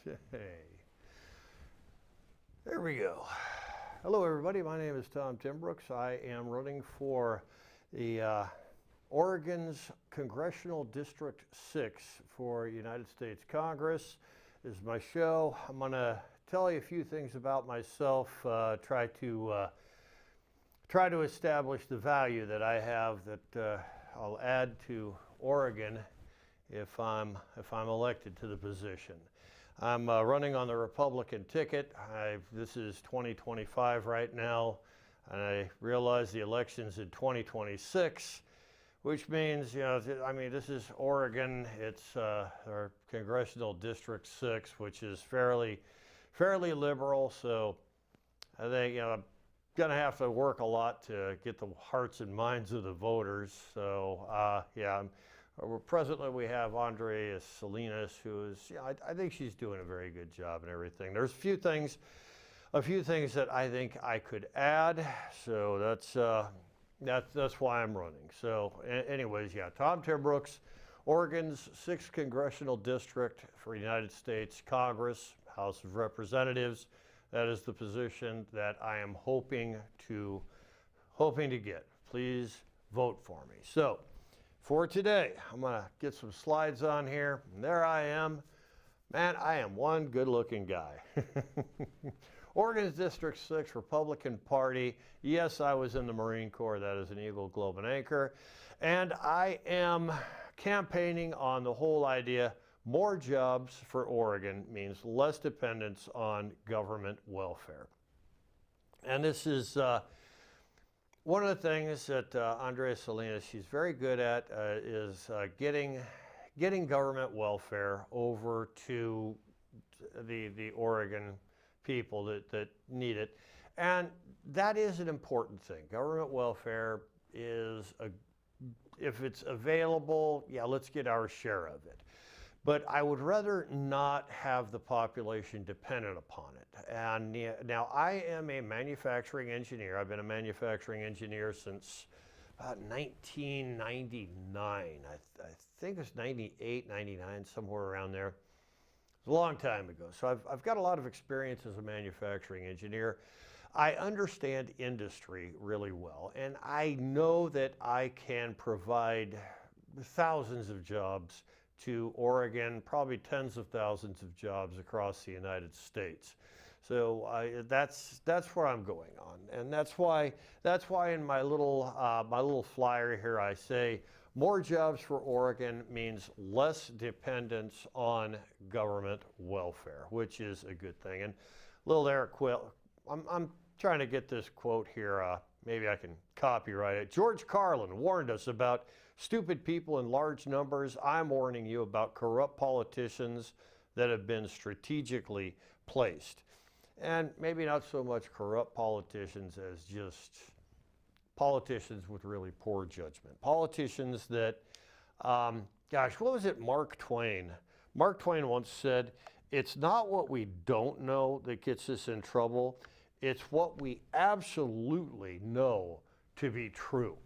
Okay. There we go. Hello, everybody. My name is Tom Timbrooks. I am running for the Oregon's Congressional District 6 for United States Congress. This is my show. I'm going to tell you a few things about myself, try to establish the value that I have that I'll add to Oregon if I'm elected to the position. I'm running on the Republican ticket. This is 2025 right now, and I realize the election's in 2026, which means, this is Oregon. It's our Congressional District 6, which is fairly liberal. So I think, I'm going to have to work a lot to get the hearts and minds of the voters. So, presently we have Andrea Salinas, who is, I think she's doing a very good job and everything. There's a few things that I think I could add. So that's why I'm running. So anyways, Tom Timbrooks, Oregon's 6th Congressional District for United States Congress, House of Representatives. That is the position that I am hoping to get. Please vote for me. So for today, I'm going to get some slides on here. And there I am. Man, I am one good-looking guy. Oregon's District 6, Republican Party. Yes, I was in the Marine Corps. That is an Eagle, Globe, and Anchor. And I am campaigning on the whole idea, more jobs for Oregon means less dependence on government welfare. And this is one of the things that Andrea Salinas, she's very good at, is getting government welfare over to the Oregon people that need it. And that is an important thing. Government welfare is, if it's available, let's get our share of it. But I would rather not have the population dependent upon it. And now I am a manufacturing engineer. I've been a manufacturing engineer since about 1999. I think it's 98, 99, somewhere around there. It's a long time ago. So I've got a lot of experience as a manufacturing engineer. I understand industry really well, and I know that I can provide thousands of jobs to Oregon, probably tens of thousands of jobs across the United States. So that's where I'm going on, and that's why in my little flyer here I say more jobs for Oregon means less dependence on government welfare, which is a good thing. And little Eric Quill, I'm trying to get this quote here. Maybe I can copyright it. George Carlin warned us about stupid people in large numbers. I'm warning you about corrupt politicians that have been strategically placed. And maybe not so much corrupt politicians as just politicians with really poor judgment. Politicians that, what was it, Mark Twain? Mark Twain once said, it's not what we don't know that gets us in trouble. It's what we absolutely know to be true.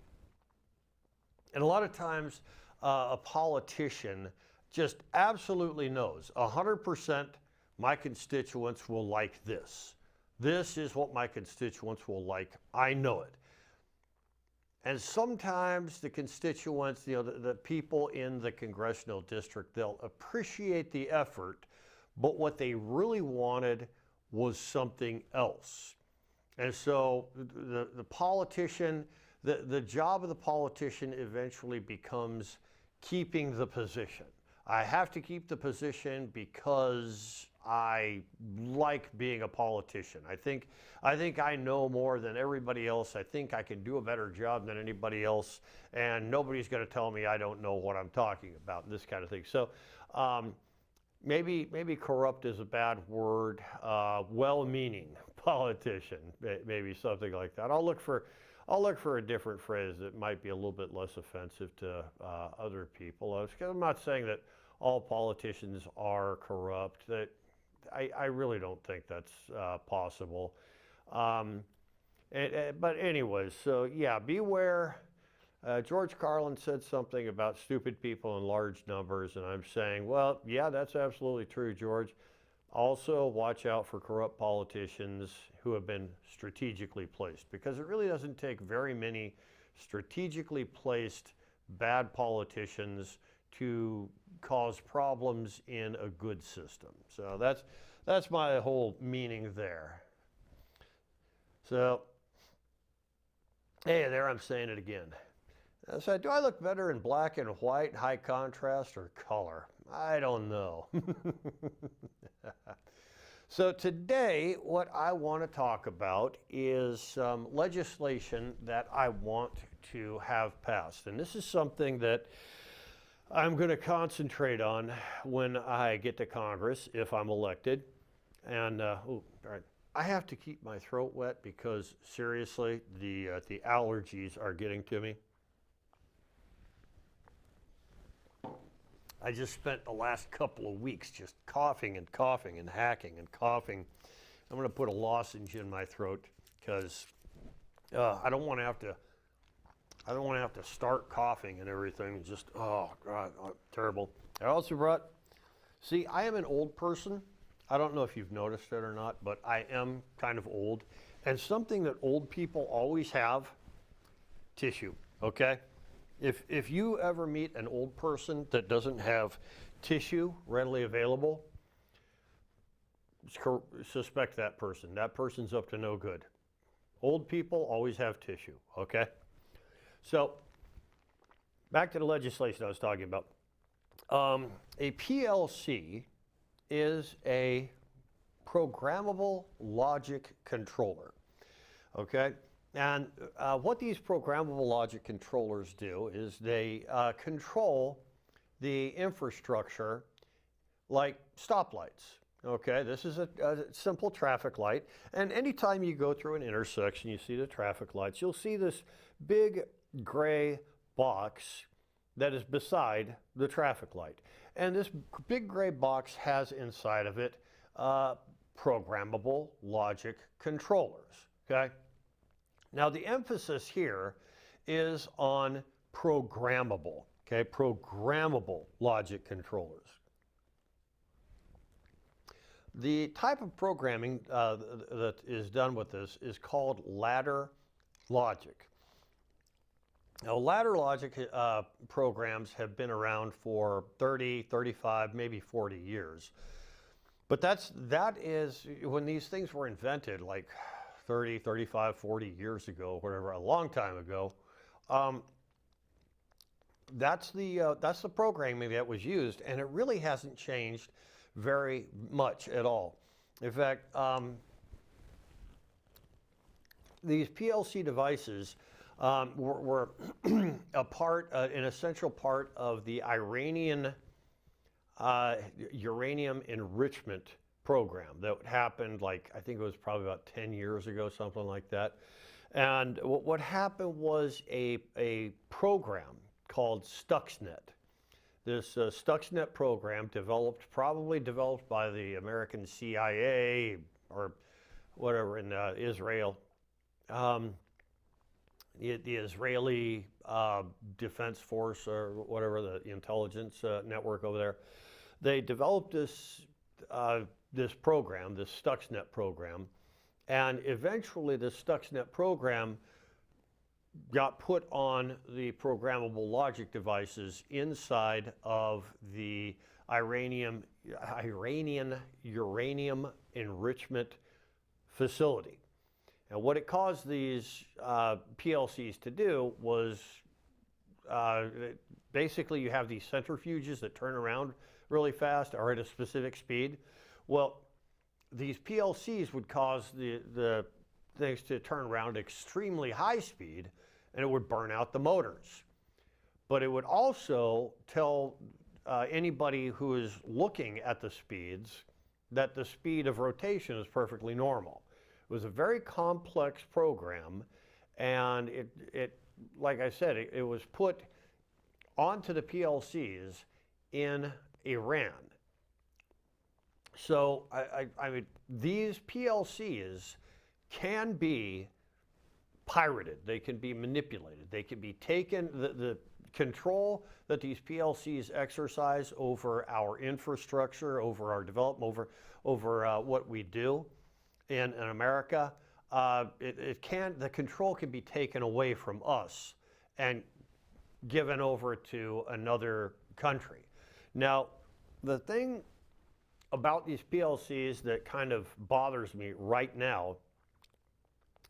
And a lot of times, a politician just absolutely knows 100% my constituents will like this. This is what my constituents will like. I know it. And sometimes the constituents, the people in the congressional district, they'll appreciate the effort, but what they really wanted was something else. And so the politician, the job of the politician eventually becomes keeping the position. I have to keep the position because I like being a politician. I think I know more than everybody else. I think I can do a better job than anybody else, and nobody's going to tell me I don't know what I'm talking about, and this kind of thing. So maybe corrupt is a bad word. Well-meaning politician, maybe something like that. I'll look for a different phrase that might be a little bit less offensive to other people. I'm not saying that all politicians are corrupt. That I really don't think that's possible. But anyways, so beware. George Carlin said something about stupid people in large numbers, and I'm saying, well, yeah, that's absolutely true, George. Also, watch out for corrupt politicians who have been strategically placed, because it really doesn't take very many strategically placed bad politicians to cause problems in a good system. So that's my whole meaning there. So, hey, there I'm saying it again. So do I look better in black and white, high contrast, or color? I don't know. So today, what I want to talk about is some legislation that I want to have passed. And this is something that I'm going to concentrate on when I get to Congress, if I'm elected. And, all right. I have to keep my throat wet because, seriously, the allergies are getting to me. I just spent the last couple of weeks just coughing and coughing and hacking and coughing. I'm going to put a lozenge in my throat because I don't want to have to start coughing and everything. Just, oh God, terrible. I also brought, see, I am an old person. I don't know if you've noticed it or not, but I am kind of old. And something that old people always have, tissue, okay? If you ever meet an old person that doesn't have tissue readily available, suspect that person. That person's up to no good. Old people always have tissue, okay? So, back to the legislation I was talking about. A PLC is a programmable logic controller, okay? And what these programmable logic controllers do is they control the infrastructure like stoplights. Okay, this is a simple traffic light. And anytime you go through an intersection, you see the traffic lights, you'll see this big gray box that is beside the traffic light. And this big gray box has inside of it programmable logic controllers, okay? Now, the emphasis here is on programmable, okay? Programmable logic controllers. The type of programming that is done with this is called ladder logic. Now, ladder logic programs have been around for 30, 35, maybe 40 years. But that is, when these things were invented, like 30, 35, 40 years ago, whatever, a long time ago, that's the programming that was used, and it really hasn't changed very much at all. In fact, these PLC devices were an essential part of the uranium enrichment program that happened, like, I think it was probably about 10 years ago, something like that. And what happened was a program called Stuxnet. This Stuxnet program probably developed by the American CIA or whatever in Israel. The Israeli Defense Force or whatever, the intelligence network over there. They developed this program, this Stuxnet program, and eventually the Stuxnet program got put on the programmable logic devices inside of the uranium enrichment facility. And what it caused these PLCs to do was basically you have these centrifuges that turn around really fast or at a specific speed. Well, these PLCs would cause the things to turn around at extremely high speed, and it would burn out the motors. But it would also tell anybody who is looking at the speeds that the speed of rotation is perfectly normal. It was a very complex program, and it like I said, it was put onto the PLCs in Iran. So, I mean, these PLCs can be pirated. They can be manipulated. They can be taken, the control that these PLCs exercise over our infrastructure, over our development, over what we do in America, the control can be taken away from us and given over to another country. Now, the thing about these PLCs that kind of bothers me right now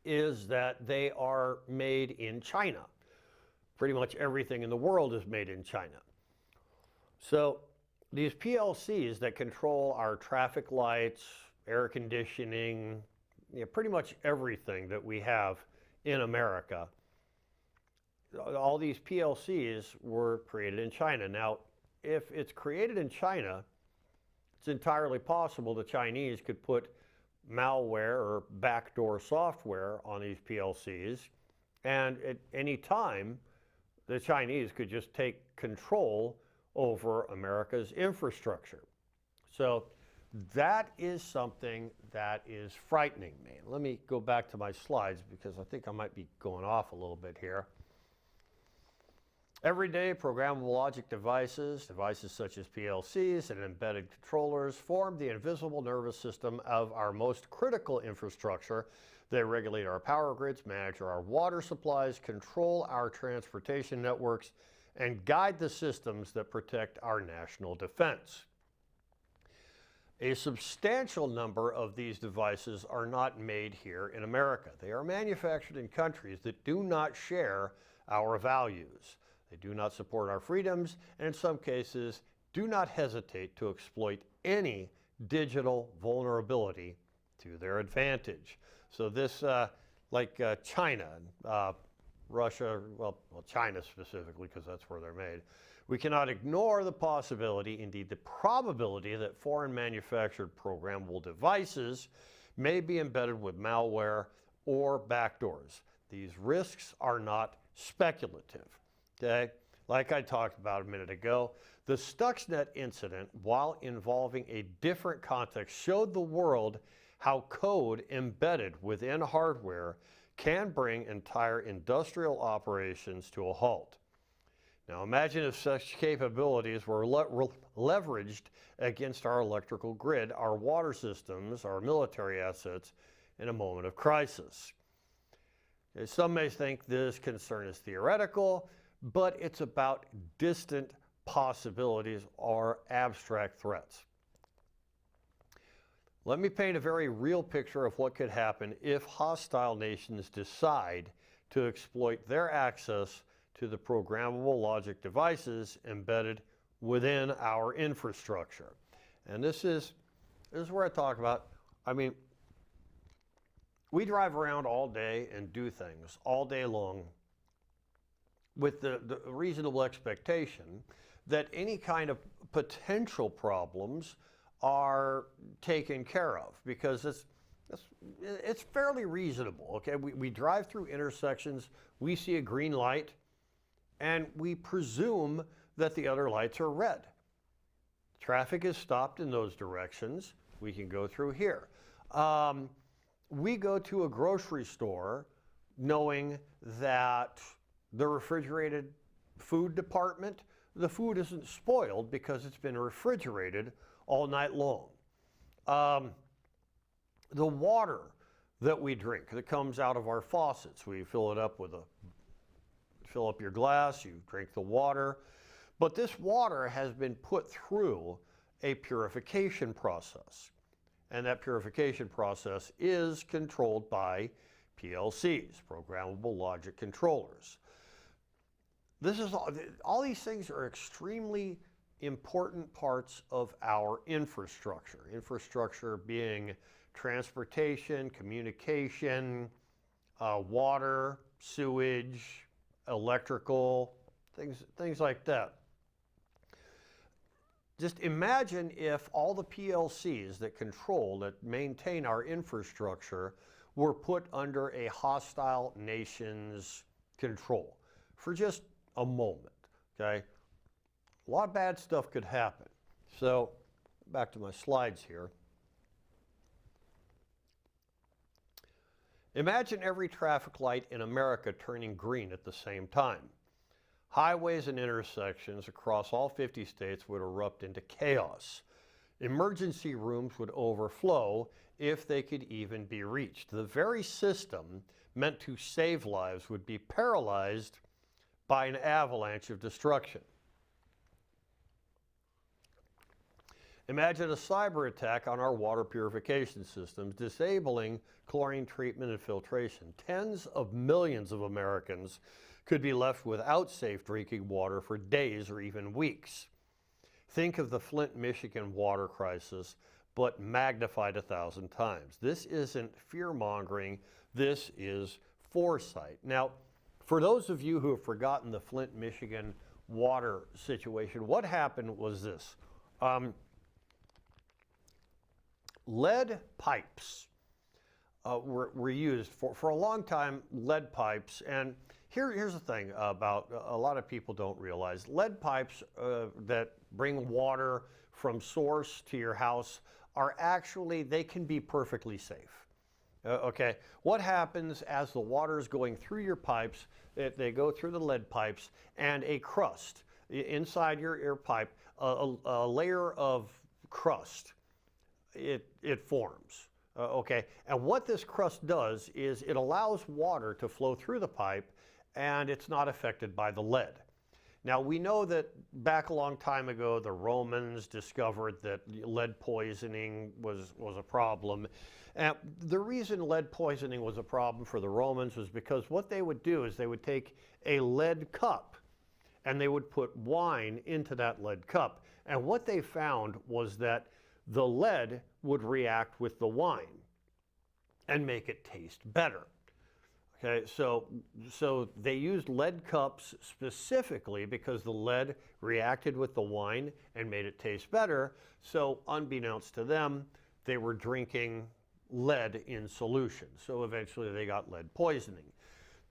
is that they are made in China. Pretty much everything in the world is made in China. So these PLCs that control our traffic lights, air conditioning, pretty much everything that we have in America, all these PLCs were created in China. Now, if it's created in China, it's entirely possible the Chinese could put malware or backdoor software on these PLCs, and at any time, the Chinese could just take control over America's infrastructure. So that is something that is frightening me. Let me go back to my slides because I think I might be going off a little bit here. Everyday programmable logic devices such as PLCs and embedded controllers, form the invisible nervous system of our most critical infrastructure. They regulate our power grids, manage our water supplies, control our transportation networks, and guide the systems that protect our national defense. A substantial number of these devices are not made here in America. They are manufactured in countries that do not share our values. They do not support our freedoms, and in some cases, do not hesitate to exploit any digital vulnerability to their advantage. So this, like China, Russia, well, China specifically, because that's where they're made, we cannot ignore the possibility, indeed the probability, that foreign manufactured programmable devices may be embedded with malware or backdoors. These risks are not speculative. Okay, like I talked about a minute ago, the Stuxnet incident, while involving a different context, showed the world how code embedded within hardware can bring entire industrial operations to a halt. Now imagine if such capabilities were leveraged against our electrical grid, our water systems, our military assets in a moment of crisis. Some may think this concern is theoretical, but it's about distant possibilities or abstract threats. Let me paint a very real picture of what could happen if hostile nations decide to exploit their access to the programmable logic devices embedded within our infrastructure. And this is where I talk about, I mean, we drive around all day and do things all day long with the reasonable expectation that any kind of potential problems are taken care of, because it's fairly reasonable. Okay, we drive through intersections, we see a green light, and we presume that the other lights are red. Traffic is stopped in those directions, we can go through here. We go to a grocery store knowing that the refrigerated food department, the food isn't spoiled because it's been refrigerated all night long. The water that we drink that comes out of our faucets, we fill it up fill up your glass, you drink the water, but this water has been put through a purification process, and that purification process is controlled by PLCs, programmable logic controllers. This is all these things are extremely important parts of our infrastructure. Infrastructure being transportation, communication, water, sewage, electrical, things like that. Just imagine if all the PLCs that control, that maintain our infrastructure, were put under a hostile nation's control for just a moment, okay? A lot of bad stuff could happen. So, back to my slides here. Imagine every traffic light in America turning green at the same time. highways and intersections across all 50 states would erupt into chaos. Emergency rooms would overflow if they could even be reached. The very system meant to save lives would be paralyzed by an avalanche of destruction. Imagine a cyber attack on our water purification systems, disabling chlorine treatment and filtration. Tens of millions of Americans could be left without safe drinking water for days or even weeks. Think of the Flint, Michigan water crisis, but magnified 1,000 times. This isn't fear-mongering, this is foresight. Now, for those of you who have forgotten the Flint, Michigan water situation, what happened was this. Lead pipes were used for a long time, lead pipes, and here's the thing about a lot of people don't realize. Lead pipes that bring water from source to your house are actually, they can be perfectly safe. Okay, what happens as the water is going through your pipes, they go through the lead pipes, and a crust inside your pipe, a layer of crust, it forms. Okay, and what this crust does is it allows water to flow through the pipe, and it's not affected by the lead. Now, we know that back a long time ago, the Romans discovered that lead poisoning was a problem. And the reason lead poisoning was a problem for the Romans was because what they would do is they would take a lead cup and they would put wine into that lead cup. And what they found was that the lead would react with the wine and make it taste better. Okay, so they used lead cups specifically because the lead reacted with the wine and made it taste better. So unbeknownst to them, they were drinking lead in solution. So eventually they got lead poisoning.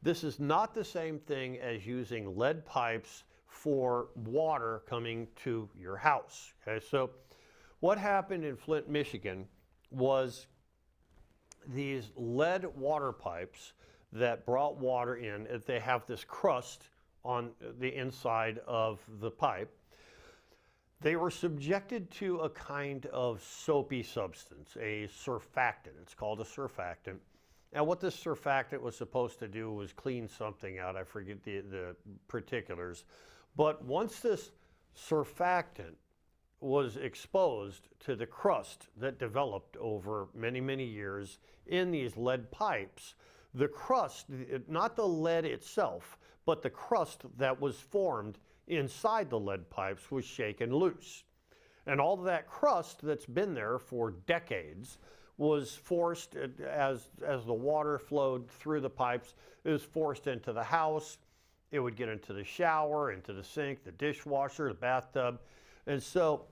This is not the same thing as using lead pipes for water coming to your house. Okay, so what happened in Flint, Michigan was these lead water pipes that brought water in, they have this crust on the inside of the pipe. They were subjected to a kind of soapy substance, a surfactant. It's called a surfactant. And what this surfactant was supposed to do was clean something out. I forget the particulars. But once this surfactant was exposed to the crust that developed over many, many years in these lead pipes, the crust, not the lead itself, but the crust that was formed inside the lead pipes was shaken loose. And all of that crust that's been there for decades was forced, as the water flowed through the pipes, it was forced into the house. It would get into the shower, into the sink, the dishwasher, the bathtub. And so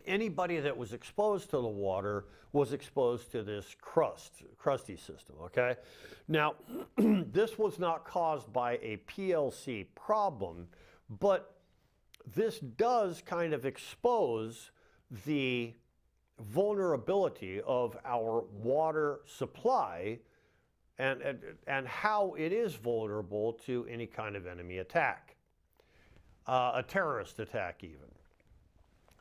anybody that was exposed to the water was exposed to this crusty system, okay? Now, this was not caused by a PLC problem, but this does kind of expose the vulnerability of our water supply and how it is vulnerable to any kind of enemy attack, a terrorist attack even.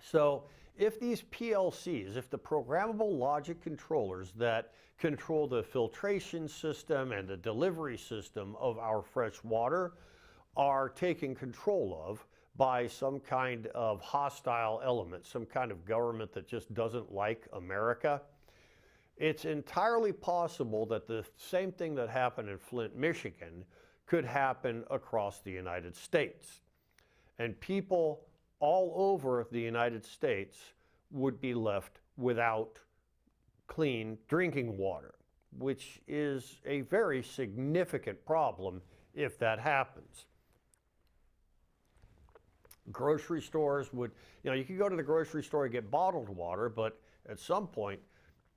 So if these PLCs, if the programmable logic controllers that control the filtration system and the delivery system of our fresh water are taken control of by some kind of hostile element, some kind of government that just doesn't like America, it's entirely possible that the same thing that happened in Flint, Michigan could happen across the United States. And people all over the United States would be left without clean drinking water, which is a very significant problem if that happens. Grocery stores would, you could go to the grocery store and get bottled water, but at some point,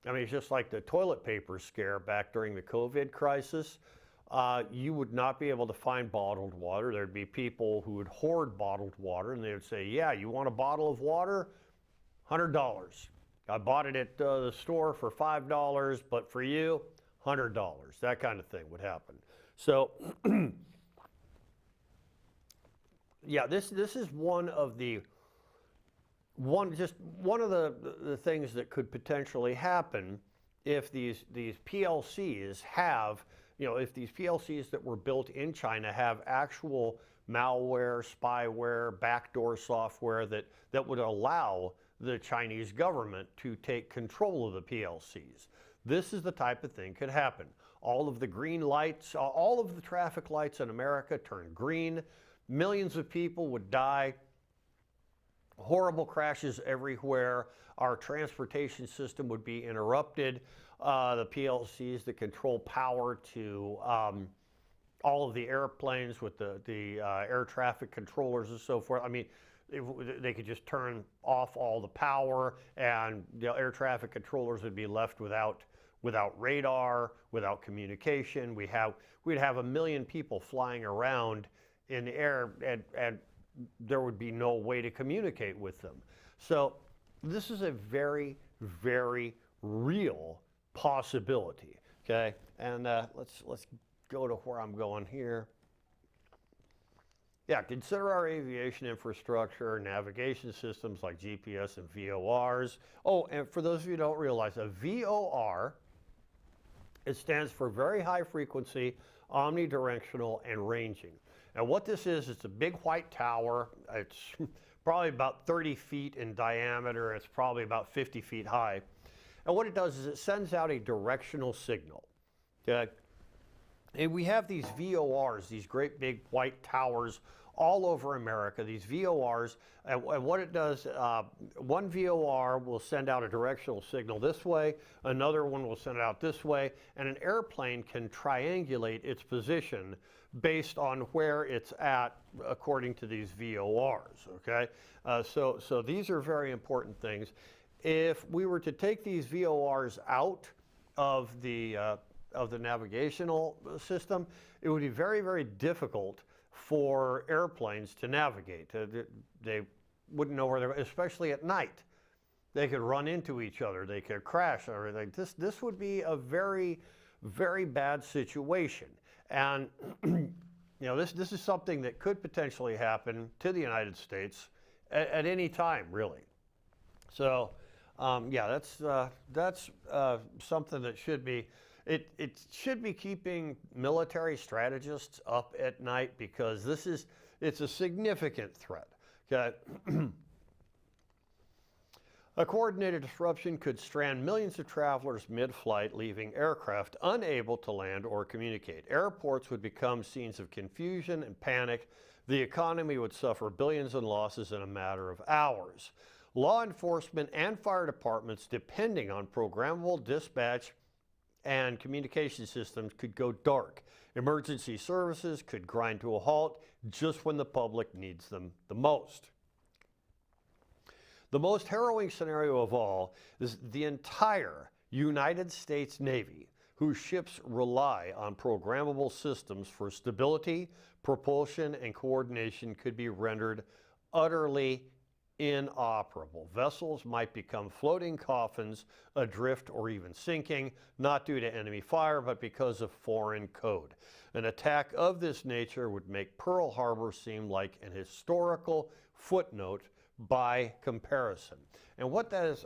I mean, it's just like the toilet paper scare back during the COVID crisis. You would not be able to find bottled water. There'd be people who would hoard bottled water, and they would say, yeah, you want a bottle of water? $100. I bought it at the store for $5, but for you, $100. That kind of thing would happen. So yeah, this is one of the one of the things that could potentially happen if these PLCs have, if these PLCs that were built in China have actual malware, spyware, backdoor software that would allow the Chinese government to take control of the PLCs. This is the type of thing could happen. All of the green lights, all of the traffic lights in America turn green. Millions of people would die. Horrible crashes everywhere. Our transportation system would be interrupted. The PLCs that control power to all of the airplanes with the air traffic controllers and so forth. I mean, they could just turn off all the power, and the air traffic controllers would be left without radar, without communication. We'd have 1 million people flying around in the air, and there would be no way to communicate with them. So this is a very, very real possibility. Okay, and let's go to where I'm going here. Yeah, consider our aviation infrastructure, navigation systems like GPS and VORs. Oh, and for those of you who don't realize, a VOR, it stands for very high frequency, omnidirectional, and ranging. And what this is, it's a big white tower. It's probably about 30 feet in diameter. It's probably about 50 feet high. And what it does is it sends out a directional signal. Okay? And we have these VORs, these great big white towers all over America, these VORs. And what it does, one VOR will send out a directional signal this way, another one will send it out this way, and an airplane can triangulate its position based on where it's at according to these VORs, okay? So these are very important things. If we were to take these VORs out of the navigational system, it would be very, very difficult for airplanes to navigate. They wouldn't know where they're, especially at night. They could run into each other, they could crash and everything. This would be a very, very bad situation. And this is something that could potentially happen to the United States at any time, really. So, yeah, that's something that should be. It should be keeping military strategists up at night, because it's a significant threat. Okay. A coordinated disruption could strand millions of travelers mid-flight, leaving aircraft unable to land or communicate. Airports would become scenes of confusion and panic. The economy would suffer billions in losses in a matter of hours. Law enforcement and fire departments, depending on programmable dispatch and communication systems, could go dark. Emergency services could grind to a halt just when the public needs them the most. The most harrowing scenario of all is the entire United States Navy, whose ships rely on programmable systems for stability, propulsion, and coordination, could be rendered utterly inoperable. Vessels might become floating coffins, adrift or even sinking, not due to enemy fire, but because of foreign code. An attack of this nature would make Pearl Harbor seem like an historical footnote by comparison. And what that is,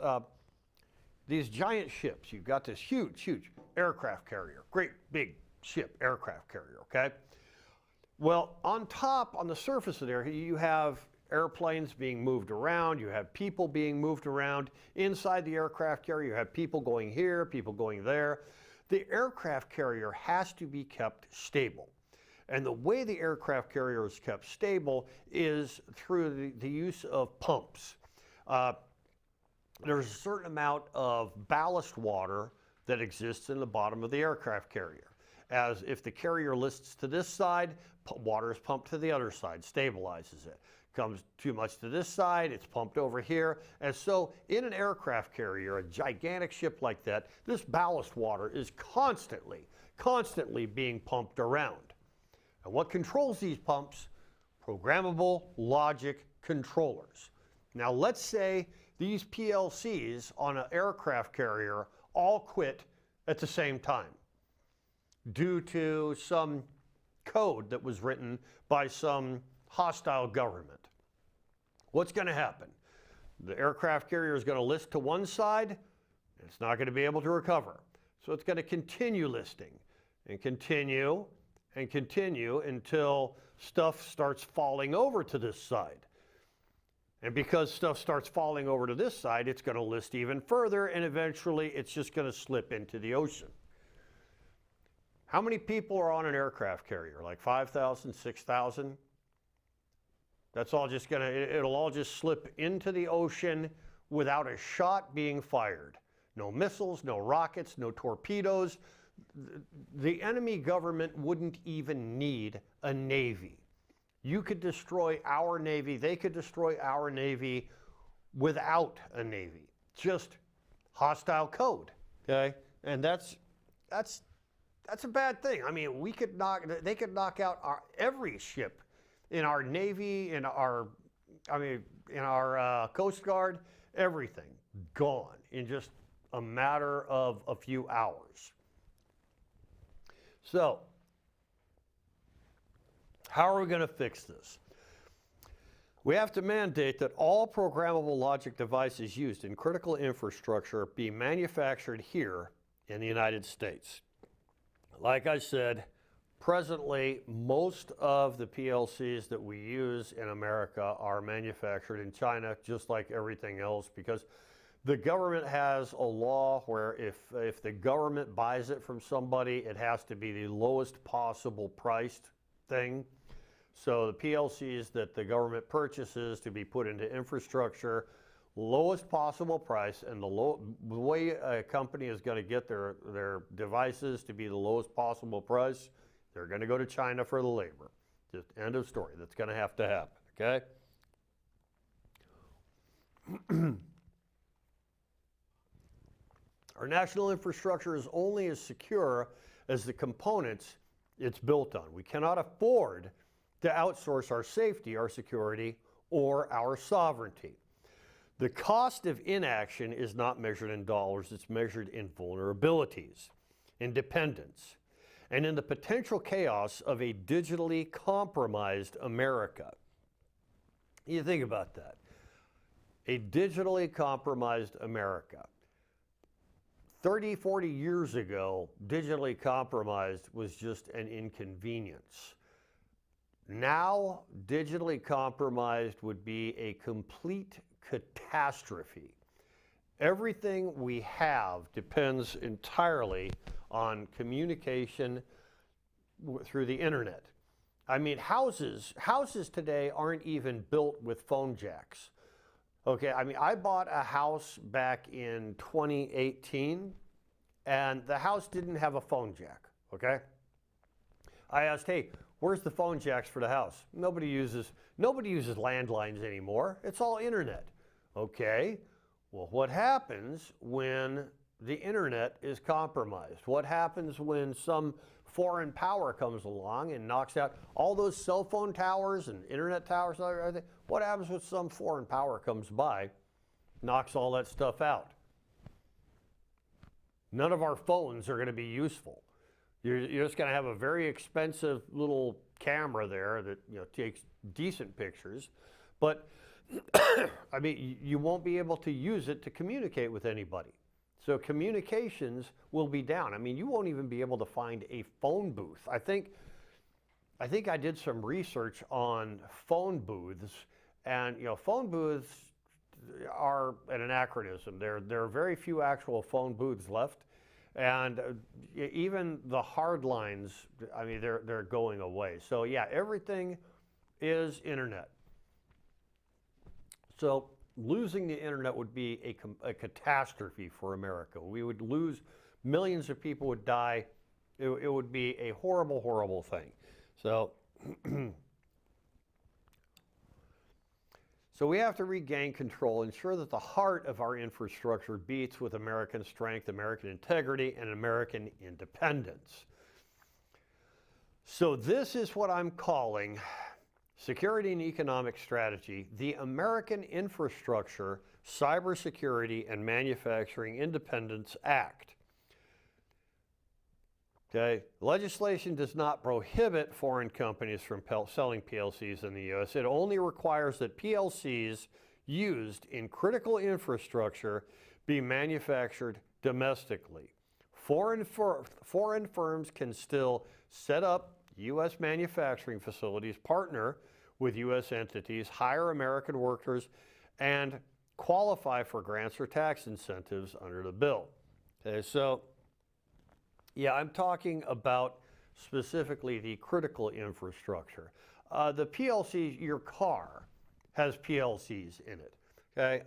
these giant ships, you've got this huge, huge aircraft carrier, great big ship, aircraft carrier, okay? Well, on the surface of there, you have airplanes being moved around, you have people being moved around. Inside the aircraft carrier, you have people going here, people going there. The aircraft carrier has to be kept stable. And the way the aircraft carrier is kept stable is through the use of pumps. There's a certain amount of ballast water that exists in the bottom of the aircraft carrier. As if the carrier lists to this side, water is pumped to the other side, stabilizes it. Comes too much to this side, it's pumped over here. And so in an aircraft carrier, a gigantic ship like that, this ballast water is constantly being pumped around. And what controls these pumps? Programmable logic controllers. Now let's say these PLCs on an aircraft carrier all quit at the same time due to some code that was written by some hostile government. What's going to happen? The aircraft carrier is going to list to one side. It's not going to be able to recover. So it's going to continue listing and continue and continue until stuff starts falling over to this side. And because stuff starts falling over to this side, it's going to list even further, and eventually it's just going to slip into the ocean. How many people are on an aircraft carrier? Like 5,000, 6,000? That's all just going to, it'll all just slip into the ocean without a shot being fired. No missiles, no rockets, no torpedoes. The enemy government wouldn't even need a navy. You could destroy our navy, they could destroy our navy without a navy. Just hostile code, okay? And that's a bad thing. I mean, they could knock out every ship in our navy, in our Coast Guard, everything gone in just a matter of a few hours. So, how are we going to fix this? We have to mandate that all programmable logic devices used in critical infrastructure be manufactured here in the United States. Like I said, presently, most of the PLCs that we use in America are manufactured in China, just like everything else, because the government has a law where if the government buys it from somebody, it has to be the lowest possible priced thing. So the PLCs that the government purchases to be put into infrastructure, lowest possible price, and the way a company is going to get their devices to be the lowest possible price, they're going to go to China for the labor. Just end of story. That's going to happen, okay? Our national infrastructure is only as secure as the components it's built on. We cannot afford to outsource our safety, our security, or our sovereignty. The cost of inaction is not measured in dollars, it's measured in vulnerabilities, in dependence, and in the potential chaos of a digitally compromised America. You think about that. A digitally compromised America. 30, 40 years ago, digitally compromised was just an inconvenience. Now, digitally compromised would be a complete catastrophe. Everything we have depends entirely on communication through the internet. I mean, houses today aren't even built with phone jacks. Okay, I mean, I bought a house back in 2018, and the house didn't have a phone jack, okay? I asked, hey, where's the phone jacks for the house? Nobody uses landlines anymore. It's all internet. Okay, well, what happens when the internet is compromised? What happens when some foreign power comes along and knocks out all those cell phone towers and internet towers and everything? What happens when some foreign power comes by, knocks all that stuff out? None of our phones are going to be useful. You're just going to have a very expensive little camera there that takes decent pictures, but I mean, you won't be able to use it to communicate with anybody. So communications will be down. I mean, you won't even be able to find a phone booth. I think I did some research on phone booths, and phone booths are an anachronism. There are very few actual phone booths left. And even the hard lines, I mean, they're going away. So yeah, everything is internet. So losing the internet would be a catastrophe for America. We would lose, millions of people would die. It would be a horrible, horrible thing. So, so we have to regain control, ensure that the heart of our infrastructure beats with American strength, American integrity, and American independence. So this is what I'm calling Security and Economic Strategy, the American Infrastructure, Cybersecurity, and Manufacturing Independence Act. Okay, legislation does not prohibit foreign companies from selling PLCs in the U.S. It only requires that PLCs used in critical infrastructure be manufactured domestically. Foreign firms can still set up U.S. manufacturing facilities, partner with U.S. entities, hire American workers, and qualify for grants or tax incentives under the bill. Okay, so yeah, I'm talking about specifically the critical infrastructure. The PLCs, your car has PLCs in it, okay?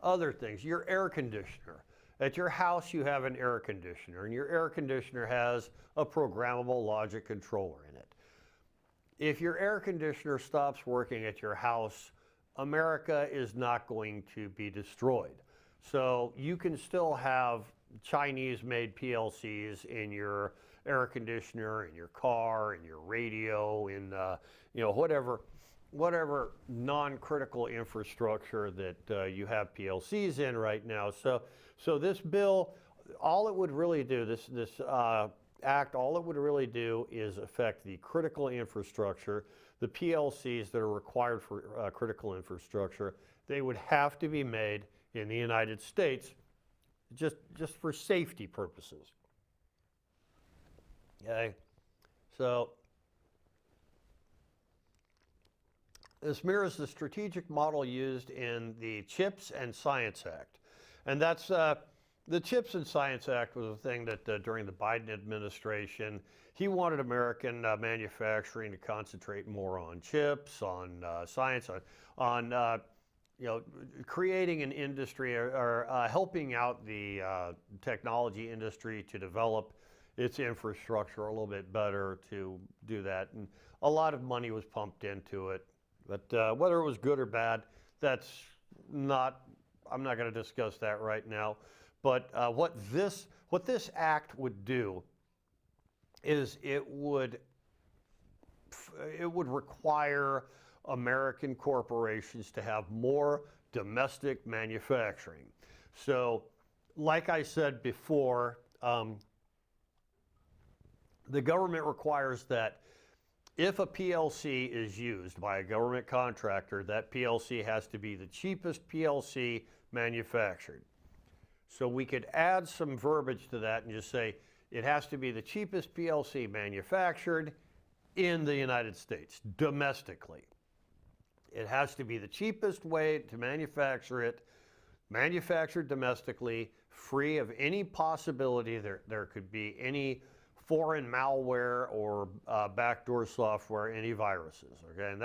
Other things, your air conditioner. At your house, you have an air conditioner, and your air conditioner has a programmable logic controller in it. If your air conditioner stops working at your house, America is not going to be destroyed. So you can still have Chinese-made PLCs in your air conditioner, in your car, in your radio, in whatever non-critical infrastructure that you have PLCs in right now. So this bill, all it would really do, this act, all it would really do is affect the critical infrastructure, the PLCs that are required for critical infrastructure. They would have to be made in the United States just for safety purposes. Okay, so this mirrors the strategic model used in the CHIPS and Science Act. And that's, the CHIPS and Science Act was a thing that during the Biden administration, he wanted American manufacturing to concentrate more on chips, on science, on creating an industry or helping out the technology industry to develop its infrastructure a little bit better to do that. And a lot of money was pumped into it. But whether it was good or bad, that's not, I'm not going to discuss that right now. But what this act would do is it would require American corporations to have more domestic manufacturing. So, like I said before, the government requires that if a PLC is used by a government contractor, that PLC has to be the cheapest PLC manufactured. So we could add some verbiage to that and just say it has to be the cheapest PLC manufactured in the United States, domestically. It has to be the cheapest way to manufacture it, manufactured domestically, free of any possibility there could be any foreign malware or backdoor software, any viruses. Okay, and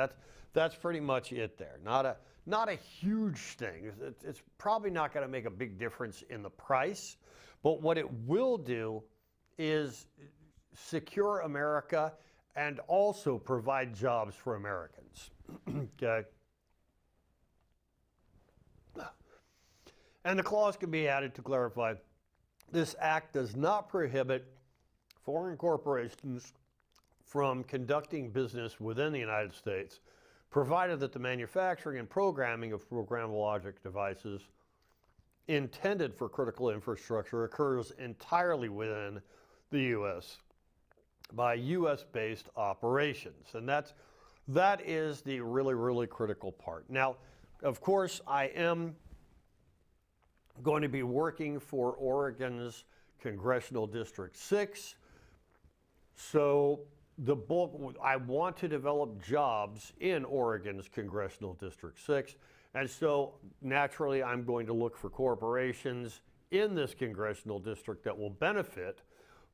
that's pretty much it there. Not a huge thing. It's probably not going to make a big difference in the price, but what it will do is secure America and also provide jobs for Americans. Okay. And the clause can be added to clarify, this act does not prohibit foreign corporations from conducting business within the United States, provided that the manufacturing and programming of programmable logic devices intended for critical infrastructure occurs entirely within the U.S. by U.S.-based operations. And that is the really, really critical part. Now, of course, I am going to be working for Oregon's Congressional District 6. So I want to develop jobs in Oregon's Congressional District 6. And so naturally, I'm going to look for corporations in this congressional district that will benefit,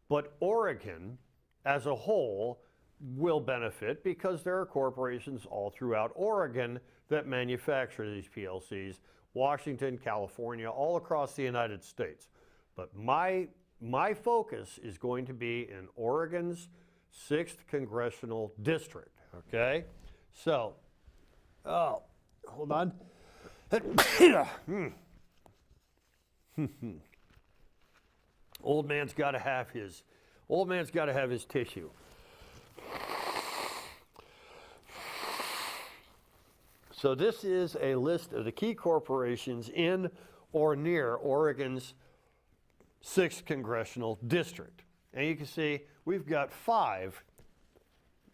but Oregon as a whole will benefit because there are corporations all throughout Oregon that manufacture these PLCs, Washington, California, all across the United States. But my focus is going to be in Oregon's 6th Congressional District, okay? So, hold on. Old man's got to have his tissue. So this is a list of the key corporations in or near Oregon's 6th Congressional District. And you can see we've got 5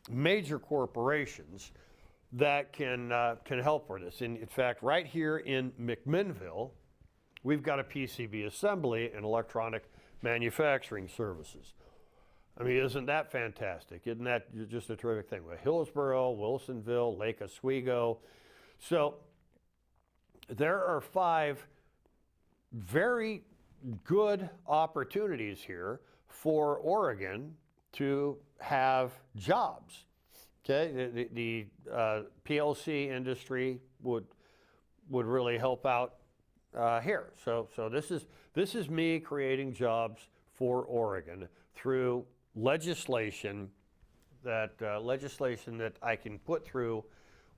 major corporations that can help with this. In fact, right here in McMinnville, we've got a PCB assembly and electronic manufacturing services. I mean, isn't that fantastic? Isn't that just a terrific thing? With Hillsborough, Wilsonville, Lake Oswego. So there are 5 very good opportunities here for Oregon to have jobs. Okay, the PLC industry would really help out here. So this is me creating jobs for Oregon through legislation that I can put through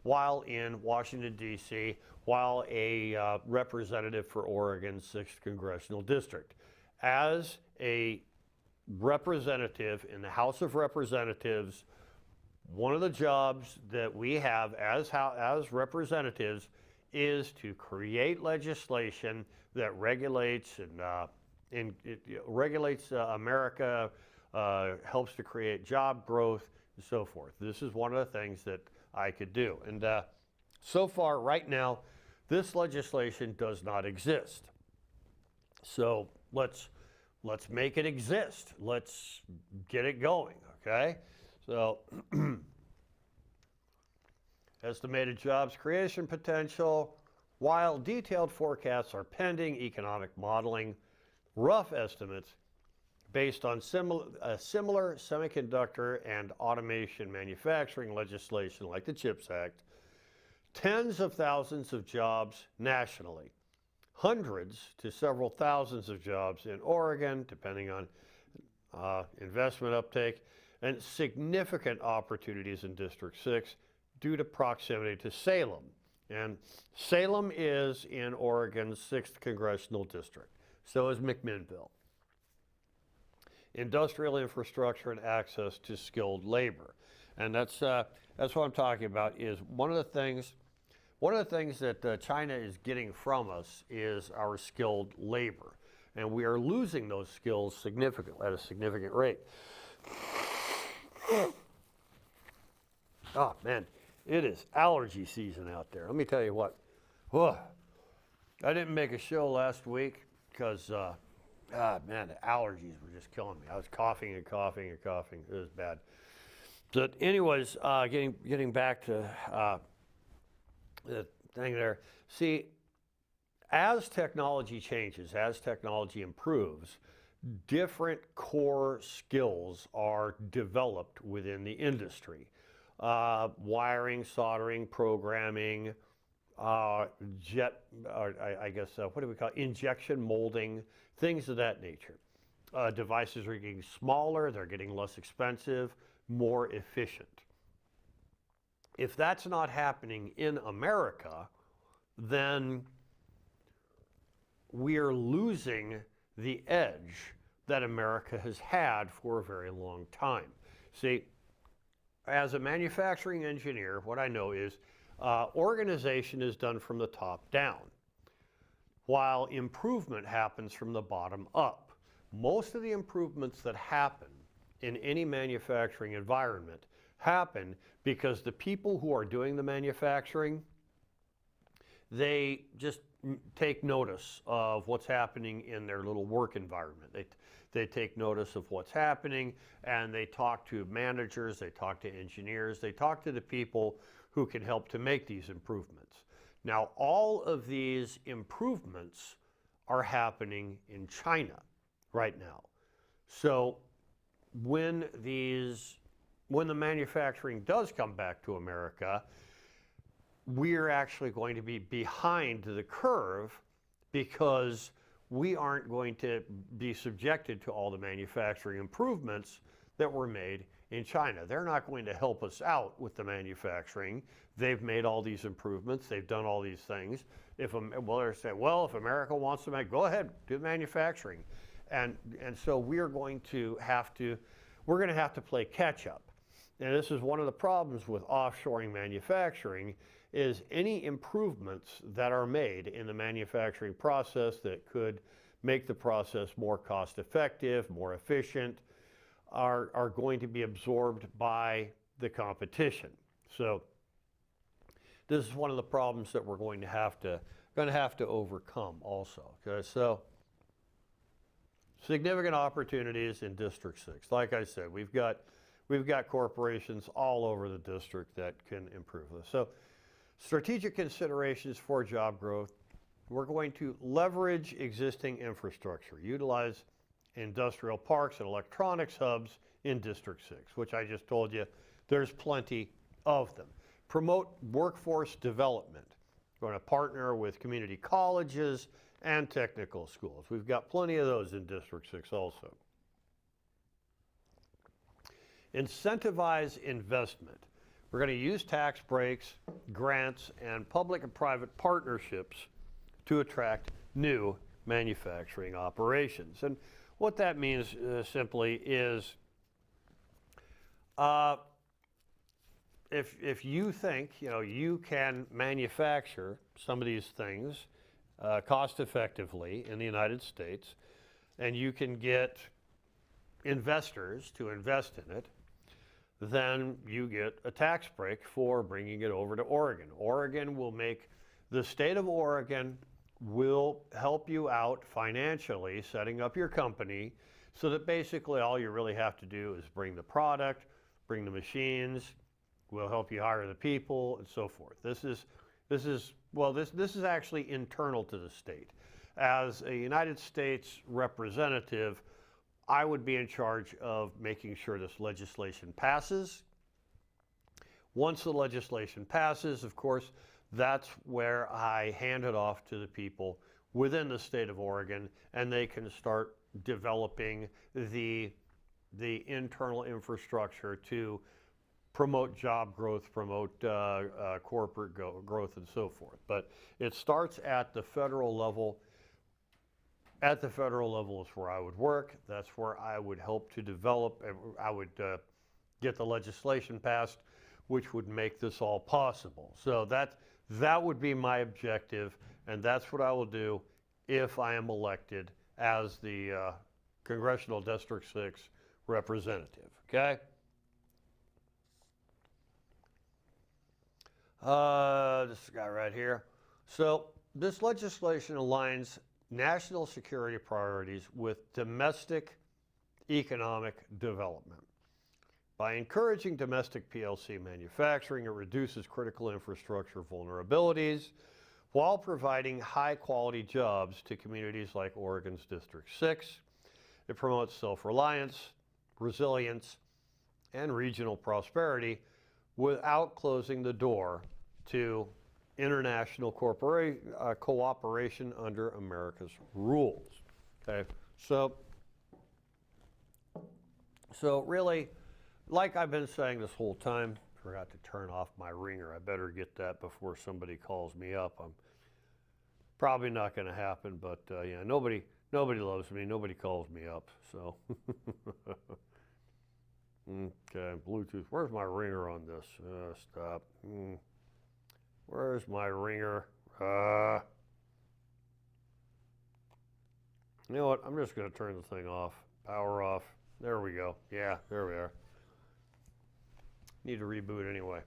while in Washington, D.C., while a representative for Oregon's 6th Congressional District. As a representative in the House of Representatives, one of the jobs that we have as representatives is to create legislation that regulates regulates America, helps to create job growth, and so forth. This is one of the things that I could do. And so far, right now, this legislation does not exist. So let's make it exist. Let's get it going, okay? So estimated jobs creation potential, while detailed forecasts are pending, economic modeling, rough estimates based on similar semiconductor and automation manufacturing legislation like the CHIPS Act, tens of thousands of jobs nationally, hundreds to several thousands of jobs in Oregon, depending on investment uptake, and significant opportunities in District 6 due to proximity to Salem. And Salem is in Oregon's 6th Congressional District. So is McMinnville. Industrial infrastructure and access to skilled labor. And that's what I'm talking about. Is one of the things that China is getting from us is our skilled labor. And we are losing those skills at a significant rate. Oh man, it is allergy season out there. Let me tell you what. I didn't make a show last week because, man, the allergies were just killing me. I was coughing and coughing and coughing. It was bad. But anyways, getting back to the thing there. See, as technology changes, as technology improves, different core skills are developed within the industry. Wiring, soldering, programming, what do we call it? Injection molding, things of that nature. Devices are getting smaller, they're getting less expensive, more efficient. If that's not happening in America, then we're losing the edge that America has had for a very long time. See, as a manufacturing engineer, what I know is organization is done from the top down, while improvement happens from the bottom up. Most of the improvements that happen in any manufacturing environment happen because the people who are doing the manufacturing, they just take notice of what's happening in their little work environment. They take notice of what's happening, and they talk to managers, they talk to engineers, they talk to the people who can help to make these improvements. Now, all of these improvements are happening in China right now. So when the manufacturing does come back to America, we're actually going to be behind the curve because we aren't going to be subjected to all the manufacturing improvements that were made in China. They're not going to help us out with the manufacturing. They've made all these improvements. They've done all these things. If America wants to make, go ahead, do the manufacturing. And so we're going to have to play catch up. And this is one of the problems with offshoring manufacturing, is any improvements that are made in the manufacturing process that could make the process more cost effective, more efficient, are going to be absorbed by the competition. So this is one of the problems that we're going to have to overcome also. Okay, so significant opportunities in District 6. Like I said, we've got corporations all over the district that can improve this. So strategic considerations for job growth. We're going to leverage existing infrastructure, utilize industrial parks and electronics hubs in District 6, which I just told you there's plenty of them. Promote workforce development. We're going to partner with community colleges and technical schools. We've got plenty of those in District 6 also. Incentivize investment. We're going to use tax breaks, grants, and public and private partnerships to attract new manufacturing operations. And what that means simply is if you think you can manufacture some of these things cost effectively in the United States, and you can get investors to invest in it, then you get a tax break for bringing it over to Oregon. Oregon will make, the state of Oregon will help you out financially setting up your company, so that basically all you really have to do is bring the product, bring the machines, we'll help you hire the people, and so forth. This is actually internal to the state. As a United States representative, I would be in charge of making sure this legislation passes. Once the legislation passes, of course, that's where I hand it off to the people within the state of Oregon, and they can start developing the internal infrastructure to promote job growth, promote corporate growth, and so forth. But it starts at the federal level. At the federal level is where I would work. That's where I would help to develop. I would get the legislation passed, which would make this all possible. So that would be my objective, and that's what I will do if I am elected as the Congressional District 6 representative. Okay? This guy right here. So this legislation aligns national security priorities with domestic economic development. By encouraging domestic PLC manufacturing, it reduces critical infrastructure vulnerabilities while providing high-quality jobs to communities like Oregon's District 6. It promotes self-reliance, resilience, and regional prosperity without closing the door to international cooperation under America's rules. Okay, so really, like I've been saying this whole time, forgot to turn off my ringer. I better get that before somebody calls me up. I'm probably not going to happen, but yeah, nobody loves me. Nobody calls me up. So okay, Bluetooth. Where's my ringer on this? Stop. Where's my ringer? You know what? I'm just going to turn the thing off. Power off. There we go. Yeah, there we are. Need to reboot anyway.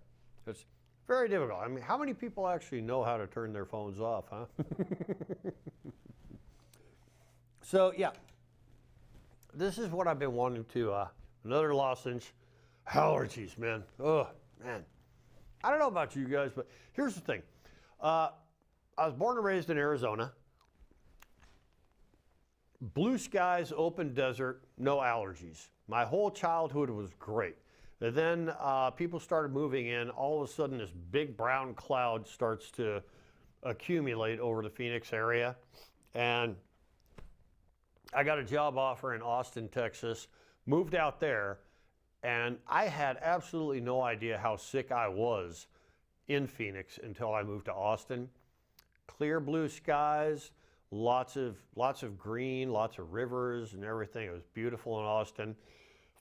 It's very difficult. I mean, how many people actually know how to turn their phones off, huh? So, yeah. This is what I've been wanting to, another lozenge. Allergies, man. Oh, man. I don't know about you guys, but here's the thing. I was born and raised in Arizona. Blue skies, open desert, no allergies. My whole childhood was great. And then people started moving in. All of a sudden, this big brown cloud starts to accumulate over the Phoenix area. And I got a job offer in Austin, Texas, moved out there, and I had absolutely no idea how sick I was in Phoenix until I moved to Austin. Clear blue skies, lots of green, lots of rivers and everything. It was beautiful in Austin.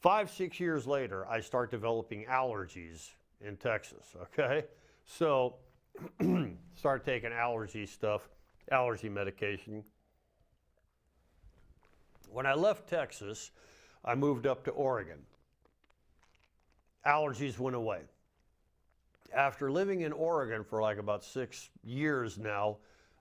5-6 years later, I start developing allergies in Texas, okay? So start taking allergy stuff, allergy medication. When I left Texas, I moved up to Oregon. Allergies went away. After living in Oregon for like about 6 years now,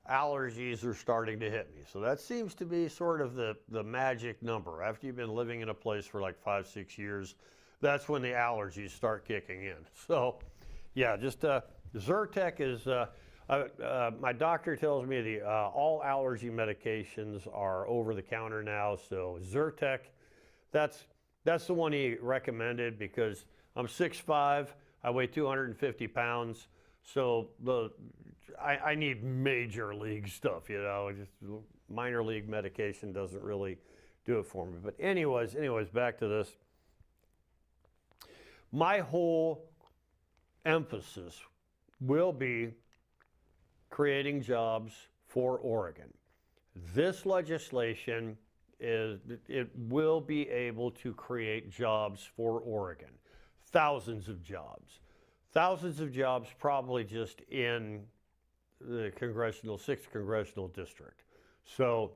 allergies are starting to hit me. So that seems to be sort of the magic number. After you've been living in a place for like 5, 6 years, that's when the allergies start kicking in. So yeah, just Zyrtec is, my doctor tells me all allergy medications are over the counter now. So Zyrtec, that's the one he recommended because I'm 6'5", I weigh 250 pounds. So I need major league stuff, you know, just minor league medication doesn't really do it for me. But anyways, back to this. My whole emphasis will be creating jobs for Oregon. This legislation it will be able to create jobs for Oregon. Thousands of jobs. Thousands of jobs probably just in the 6th Congressional District. So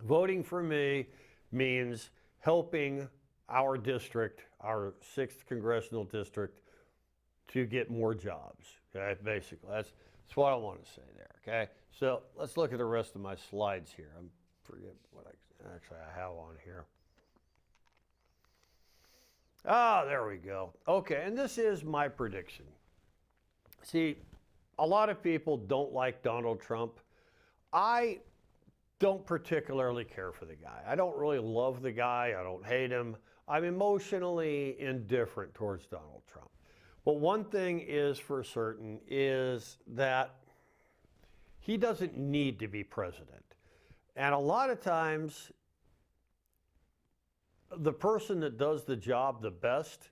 voting for me means helping our district, our 6th Congressional District, to get more jobs, okay? Basically, that's what I want to say there, okay? So let's look at the rest of my slides here. I forget what I have on here. Ah, there we go. Okay, and this is my prediction. See, a lot of people don't like Donald Trump. I don't particularly care for the guy. I don't really love the guy. I don't hate him. I'm emotionally indifferent towards Donald Trump. But one thing is for certain is that he doesn't need to be president. And a lot of times, the person that does the job the best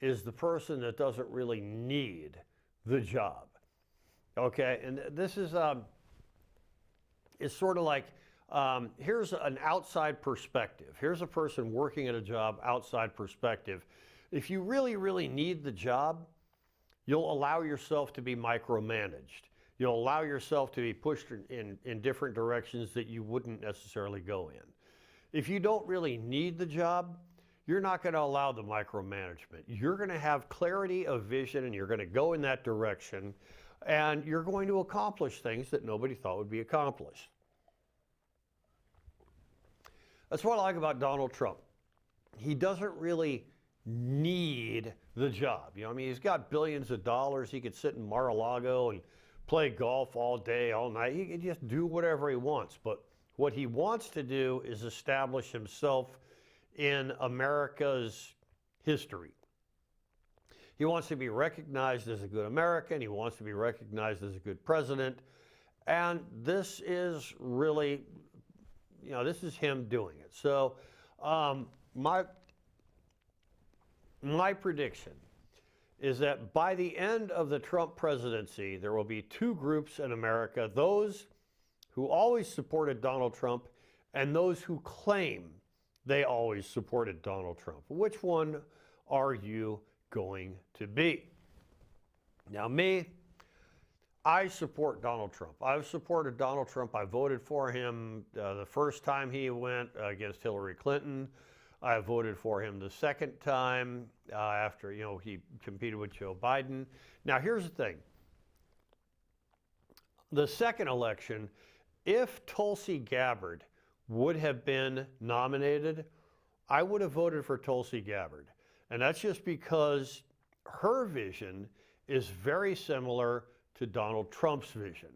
is the person that doesn't really need the job. Okay, and this is it's sort of like, here's an outside perspective. Here's a person working at a job, outside perspective. If you really, really need the job, you'll allow yourself to be micromanaged. You'll allow yourself to be pushed in different directions that you wouldn't necessarily go in. If you don't really need the job, you're not going to allow the micromanagement. You're going to have clarity of vision and you're going to go in that direction and you're going to accomplish things that nobody thought would be accomplished. That's what I like about Donald Trump. He doesn't really need the job. You know, I mean, he's got billions of dollars. He could sit in Mar-a-Lago and play golf all day, all night. He can just do whatever he wants. But what he wants to do is establish himself in America's history. He wants to be recognized as a good American. He wants to be recognized as a good president. And this is really, you know, this is him doing it. So my prediction is that by the end of the Trump presidency, there will be two groups in America, those who always supported Donald Trump and those who claim they always supported Donald Trump. Which one are you going to be? Now me, I support Donald Trump. I've supported Donald Trump. I voted for him the first time he went against Hillary Clinton. I voted for him the second time after, you know, he competed with Joe Biden. Now here's the thing. The second election, if Tulsi Gabbard would have been nominated, I would have voted for Tulsi Gabbard. And that's just because her vision is very similar to Donald Trump's vision.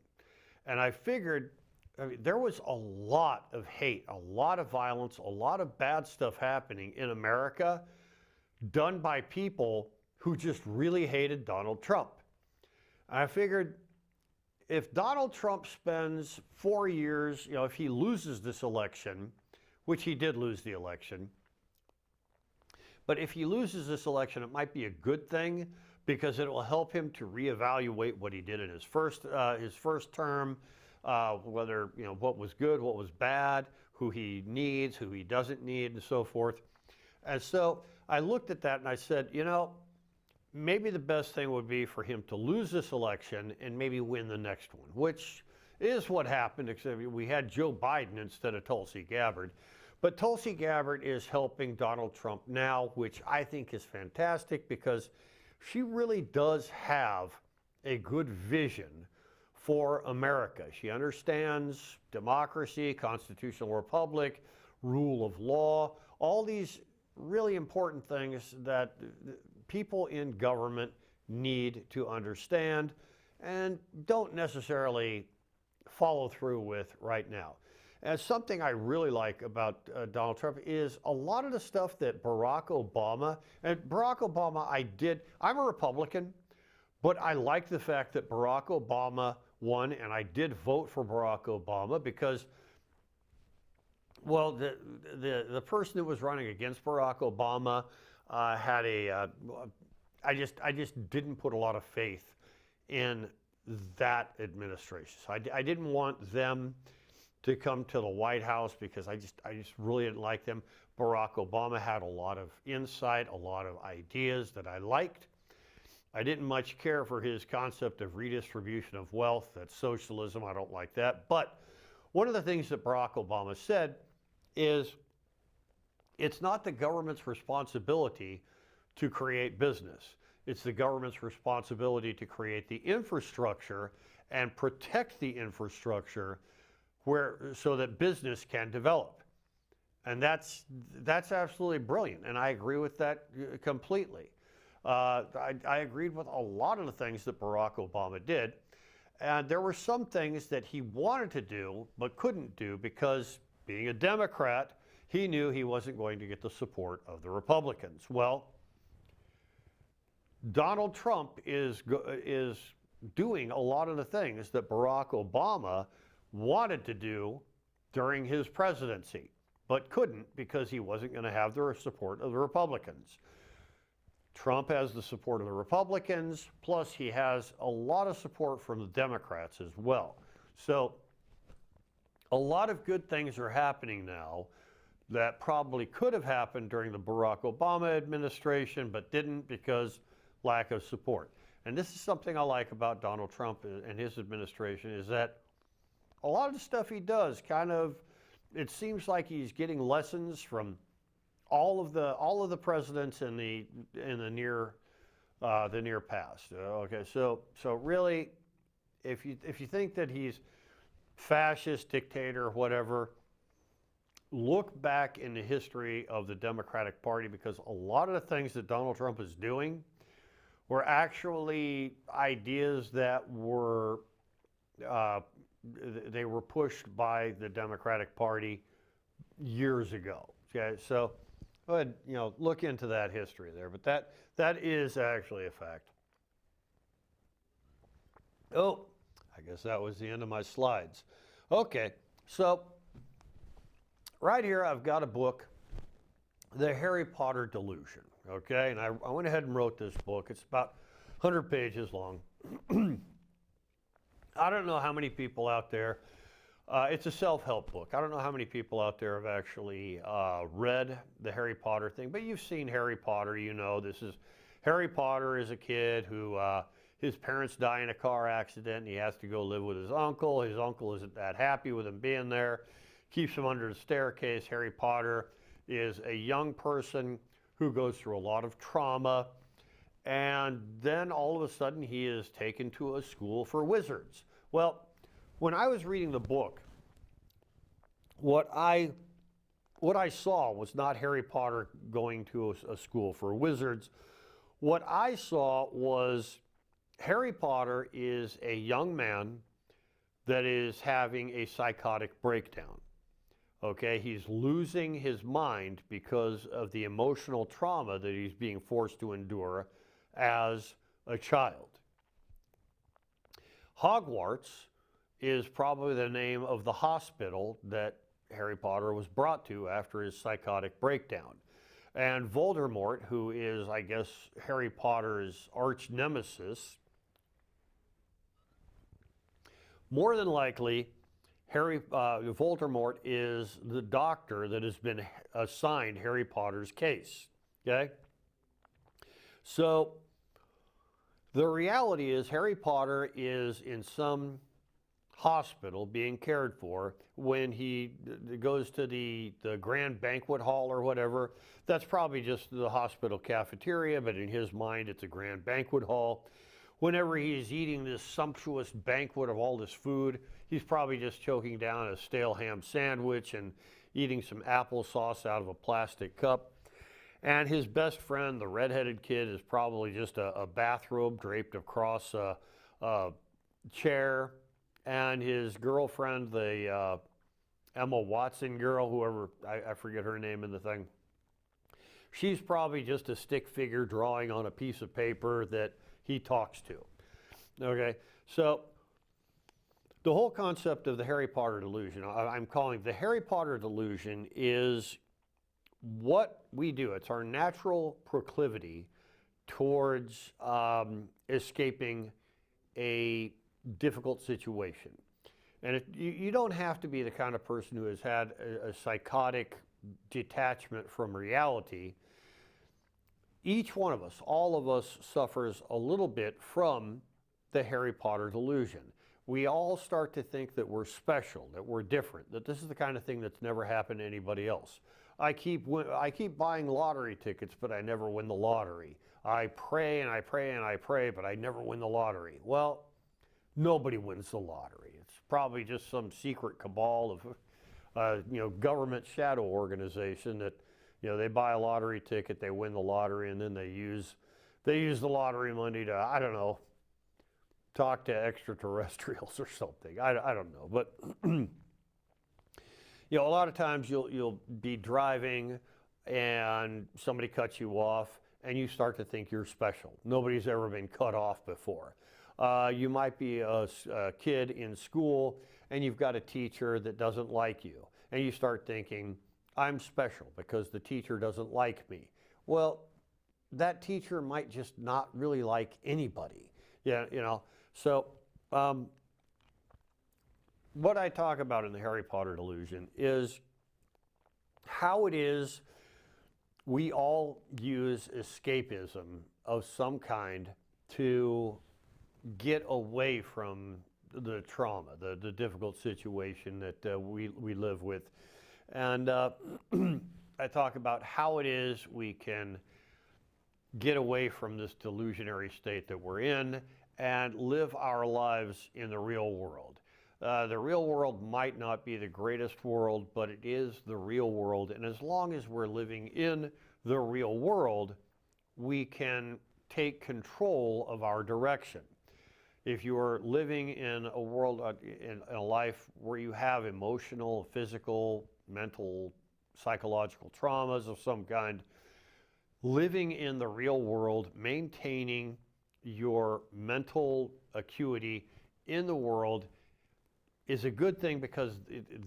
And I figured, I mean, there was a lot of hate, a lot of violence, a lot of bad stuff happening in America done by people who just really hated Donald Trump. And I figured if Donald Trump spends 4 years, you know, if he loses this election, which he did lose the election, but if he loses this election, it might be a good thing because it will help him to reevaluate what he did in his first term, whether, you know, what was good, what was bad, who he needs, who he doesn't need, and so forth. And so I looked at that and I said, you know, maybe the best thing would be for him to lose this election and maybe win the next one, which is what happened, except we had Joe Biden instead of Tulsi Gabbard. But Tulsi Gabbard is helping Donald Trump now, which I think is fantastic because she really does have a good vision for America. She understands democracy, constitutional republic, rule of law, all these really important things that people in government need to understand and don't necessarily follow through with right now. And something I really like about Donald Trump is a lot of the stuff that Barack Obama, I'm a Republican, but I like the fact that Barack Obama won, and I did vote for Barack Obama because, well, the person that was running against Barack Obama had I just didn't put a lot of faith in that administration. So I didn't want them to come to the White House because I just really didn't like them. Barack Obama had a lot of insight, a lot of ideas that I liked. I didn't much care for his concept of redistribution of wealth. That's socialism. I don't like that. But one of the things that Barack Obama said is it's not the government's responsibility to create business. It's the government's responsibility to create the infrastructure and protect the infrastructure so that business can develop. And that's absolutely brilliant, and I agree with that completely. I agreed with a lot of the things that Barack Obama did, and there were some things that he wanted to do but couldn't do because, being a Democrat, he knew he wasn't going to get the support of the Republicans. Well, Donald Trump is doing a lot of the things that Barack Obama wanted to do during his presidency, but couldn't because he wasn't going to have the support of the Republicans. Trump has the support of the Republicans, plus he has a lot of support from the Democrats as well. So a lot of good things are happening now that probably could have happened during the Barack Obama administration, but didn't because lack of support. And this is something I like about Donald Trump and his administration, is that a lot of the stuff he does it seems like he's getting lessons from all of the presidents in the near past. Okay, so really, if you think that he's fascist, dictator, whatever, look back in the history of the Democratic Party, because a lot of the things that Donald Trump is doing were actually ideas that were they were pushed by the Democratic Party years ago. Okay, so go ahead, look into that history there. But that is actually a fact. Oh, I guess that was the end of my slides. Okay, so right here I've got a book, The Harry Potter Delusion. Okay, and I went ahead and wrote this book. It's about 100 pages long. I don't know how many people out there, it's a self-help book. I don't know how many people out there have actually read the Harry Potter thing, but you've seen Harry Potter. This is Harry Potter is a kid who his parents die in a car accident, and he has to go live with his uncle. His uncle isn't that happy with him being there, keeps him under the staircase. Harry Potter is a young person who goes through a lot of trauma, and then all of a sudden he is taken to a school for wizards. Well, when I was reading the book, what I saw was not Harry Potter going to a school for wizards. What I saw was Harry Potter is a young man that is having a psychotic breakdown. Okay, he's losing his mind because of the emotional trauma that he's being forced to endure as a child. Hogwarts is probably the name of the hospital that Harry Potter was brought to after his psychotic breakdown. And Voldemort, who is, I guess, Harry Potter's arch nemesis, more than likely, Voldemort is the doctor that has been assigned Harry Potter's case. Okay? So the reality is Harry Potter is in some hospital being cared for. When he goes to the grand banquet hall or whatever, that's probably just the hospital cafeteria, but in his mind it's a grand banquet hall. Whenever he's eating this sumptuous banquet of all this food, he's probably just choking down a stale ham sandwich and eating some applesauce out of a plastic cup. And his best friend, the redheaded kid, is probably just a bathrobe draped across a chair. And his girlfriend, the Emma Watson girl, whoever, I forget her name in the thing, she's probably just a stick figure drawing on a piece of paper that he talks to. Okay, so the whole concept of the Harry Potter delusion, I'm calling the Harry Potter delusion, is what we do. It's our natural proclivity towards escaping a difficult situation. And you don't have to be the kind of person who has had a psychotic detachment from reality. Each one of us, all of us, suffers a little bit from the Harry Potter delusion. We all start to think that we're special, that we're different, that this is the kind of thing that's never happened to anybody else. I keep buying lottery tickets, but I never win the lottery. I pray and I pray and I pray, but I never win the lottery. Well, nobody wins the lottery. It's probably just some secret cabal of, government shadow organization that, they buy a lottery ticket, they win the lottery, and then they use the lottery money to, I don't know, talk to extraterrestrials or something. I don't know, but a lot of times you'll be driving and somebody cuts you off and you start to think you're special. Nobody's ever been cut off before. You might be a kid in school and you've got a teacher that doesn't like you, and you start thinking, I'm special because the teacher doesn't like me. Well, that teacher might just not really like anybody. So what I talk about in the Harry Potter delusion is how it is we all use escapism of some kind to get away from the trauma, the difficult situation that we live with. And I talk about how it is we can get away from this delusionary state that we're in and live our lives in the real world. The real world might not be the greatest world, but it is the real world. And as long as we're living in the real world, we can take control of our direction. If you're living in a world, in a life where you have emotional, physical, mental, psychological traumas of some kind, living in the real world, maintaining your mental acuity in the world is a good thing, because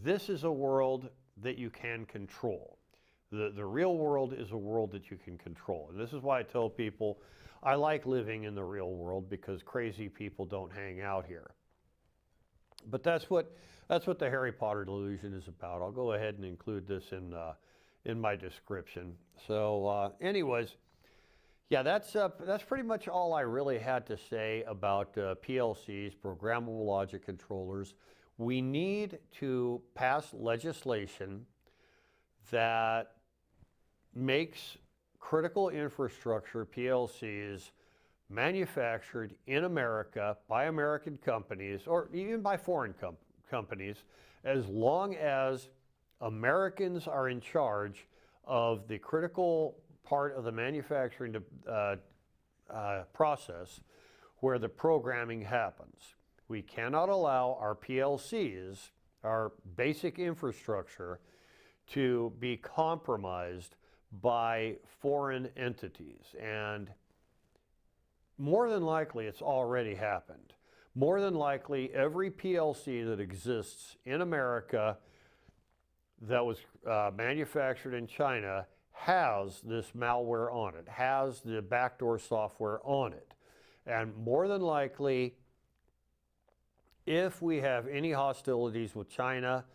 this is a world that you can control. The real world is a world that you can control. And this is why I tell people I like living in the real world, because crazy people don't hang out here. But that's what the Harry Potter delusion is about. I'll go ahead and include this in my description. So anyways, yeah, that's pretty much all I really had to say about PLCs, programmable logic controllers. We need to pass legislation that makes critical infrastructure, PLCs, manufactured in America by American companies, or even by foreign companies, as long as Americans are in charge of the critical part of the manufacturing process where the programming happens. We cannot allow our PLCs, our basic infrastructure, to be compromised by foreign entities. And more than likely, it's already happened. More than likely, every PLC that exists in America that was manufactured in China has this malware on it, has the backdoor software on it. And more than likely, if we have any hostilities with China,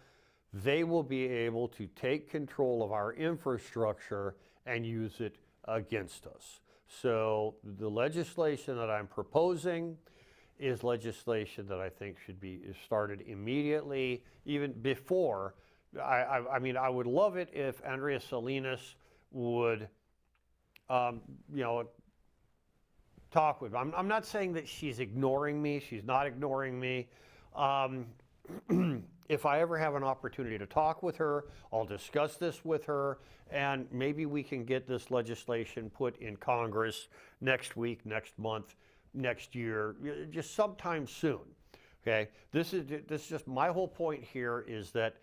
they will be able to take control of our infrastructure and use it against us. So the legislation that I'm proposing is legislation that I think should be started immediately, even before. I mean, I would love it if Andrea Salinas would, you know, talk with me. I'm not saying that she's ignoring me. She's not ignoring me. If I ever have an opportunity to talk with her, I'll discuss this with her, and maybe we can get this legislation put in Congress next week, next month, next year, just sometime soon. Okay, this is just my whole point here is that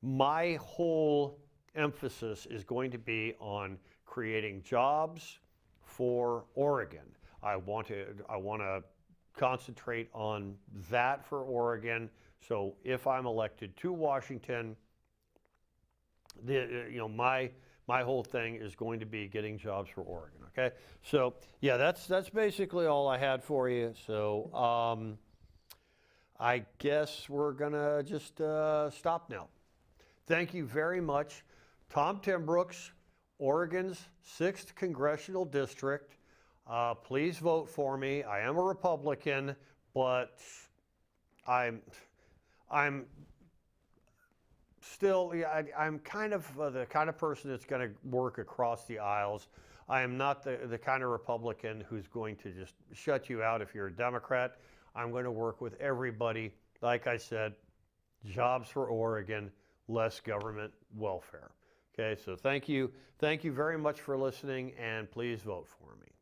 my whole emphasis is going to be on creating jobs for Oregon. I want to concentrate on that for Oregon. So if I'm elected to Washington, my whole thing is going to be getting jobs for Oregon. Okay, so yeah, that's basically all I had for you. So I guess we're gonna just stop now. Thank you very much, Tom Timbrooks, Oregon's 6th Congressional District. Please vote for me. I am a Republican, but I'm still, I'm kind of the kind of person that's going to work across the aisles. I am not the kind of Republican who's going to just shut you out if you're a Democrat. I'm going to work with everybody. Like I said, jobs for Oregon, less government welfare. Okay, so thank you very much for listening, and please vote for me.